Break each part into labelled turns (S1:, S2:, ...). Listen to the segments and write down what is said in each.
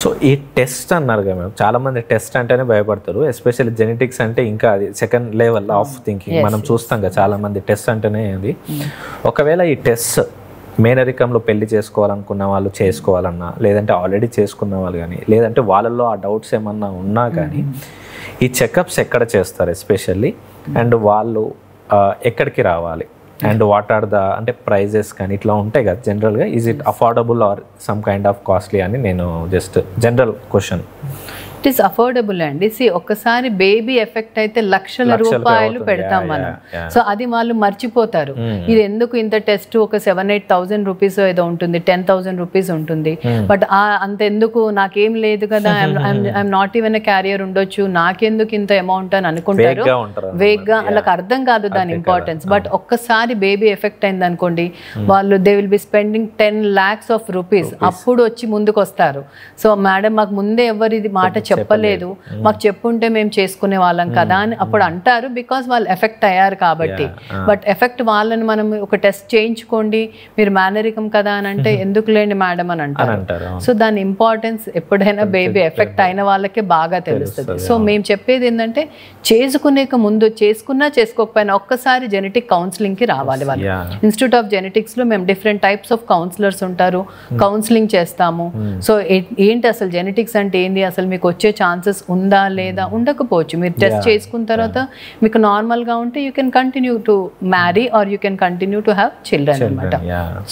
S1: So ఈ test అన్నారు కదా మేడం, చాలా మంది టెస్ట్ అంటేనే భయపడతారు, ఎస్పెషల్లీ జెనెటిక్స్ అంటే ఇంకా అది సెకండ్ లెవెల్ ఆఫ్ థింకింగ్. మనం చూస్తాం కదా చాలా మంది టెస్ట్ అంటేనే అది. ఒకవేళ ఈ టెస్ట్ మేనరికంలో పెళ్లి చేసుకోవాలనుకున్న వాళ్ళు చేసుకోవాలన్నా, లేదంటే ఆల్రెడీ చేసుకున్న వాళ్ళు కానీ, లేదంటే వాళ్ళల్లో ఆ డౌట్స్ ఏమన్నా ఉన్నా కానీ ఈ చెకప్స్ ఎక్కడ చేస్తారు ఎస్పెషల్లీ, అండ్ వాళ్ళు ఎక్కడికి రావాలి, అండ్ వాట్ ఆర్ ద అంటే ప్రైజెస్ కానీ ఇట్లా ఉంటాయి కదా జనరల్గా, is it affordable or some kind of costly అని నేను just general question.
S2: It is affordable అండి. ఒక్కసారి బేబీ ఎఫెక్ట్ అయితే లక్షల రూపాయలు పెడతాం మనం. సో అది వాళ్ళు మర్చిపోతారు. ఇది ఎందుకు ఇంత టెస్ట్, ఒక 7-8,000 రూపీస్ ఏదో ఉంటుంది, 10,000 రూపీస్ ఉంటుంది. బట్ అంత ఎందుకు, నాకేం లేదు కదా, I'm not even a carrier ఉండొచ్చు, నాకెందుకు ఇంత అమౌంట్ అని అనుకుంటారు. వేగ్గా వాళ్ళకి అర్థం కాదు దాని ఇంపార్టెన్స్. బట్ ఒక్కసారి బేబీ ఎఫెక్ట్ అయింది అనుకోండి, వాళ్ళు they will be spending 10 lakhs of rupees. అప్పుడు వచ్చి ముందుకు వస్తారు. సో మేడం మాకు ముందే ఎవరు ఇది మాట చెప్పలేదు, మాకు చెప్పుంటే మేము చేసుకునే వాళ్ళం కదా అని అప్పుడు అంటారు, బికాస్ వాళ్ళు ఎఫెక్ట్ అయ్యారు కాబట్టి. బట్ ఎఫెక్ట్ వాళ్ళని మనం ఒక టెస్ట్ చేయించుకోండి, మీరు మేనరికం కదా అని అంటే ఎందుకు లేండి మేడం అని అంటారు. సో దాని ఇంపార్టెన్స్ ఎప్పుడైనా బేబీ ఎఫెక్ట్ అయిన వాళ్ళకే బాగా తెలుస్తుంది. సో మేము చెప్పేది ఏంటంటే చేసుకునేక ముందు, చేసుకున్నా చేసుకోకపోయినా ఒక్కసారి జెనెటిక్ కౌన్సిలింగ్ కి రావాలి వాళ్ళు. ఇన్స్టిట్యూట్ ఆఫ్ జెనెటిక్స్ లో మేము డిఫరెంట్ టైప్స్ ఆఫ్ కౌన్సిలర్స్ ఉంటారు, కౌన్సిలింగ్ చేస్తాము. సో ఏంటి అసలు జెనెటిక్స్ అంటే ఏంటి, అసలు మీకు వచ్చే ఛాన్సెస్ ఉందా లేదా, ఉండకపోవచ్చు. మీరు టెస్ట్ చేసుకున్న తర్వాత మీకు నార్మల్ గా ఉంటే you can continue to marry or you can continue to have children అనమాట.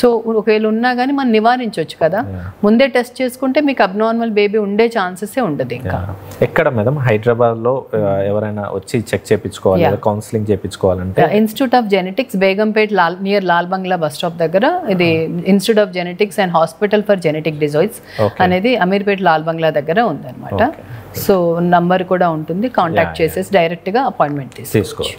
S2: సో ఒకవేళ ఉన్నా కానీ మనం నివారించవచ్చు కదా, ముందే టెస్ట్ చేసుకుంటే మీకు అబ్నార్మల్ బేబీ ఉండే ఛాన్సెస్ ఉండదు. ఇంకా ఎక్కడ
S1: మేడం హైదరాబాద్ లో ఎవరైనా వచ్చి చెక్ చేయించుకోవాలి, కౌన్సిలింగ్ చేయించుకోవాలంటే
S2: institute of genetics Begumpet near Lal Bangla bus stop దగ్గర, ఇది institute of genetics and hospital for genetic disorders అనేది అమీర్పేట్ లాల్ బంగ్లా దగ్గర ఉందన్నమాట. సో నంబర్ కూడా ఉంటుంది, కాంటాక్ట్ చేసేసి డైరెక్ట్ గా అపాయింట్మెంట్ తీసుకోవచ్చు.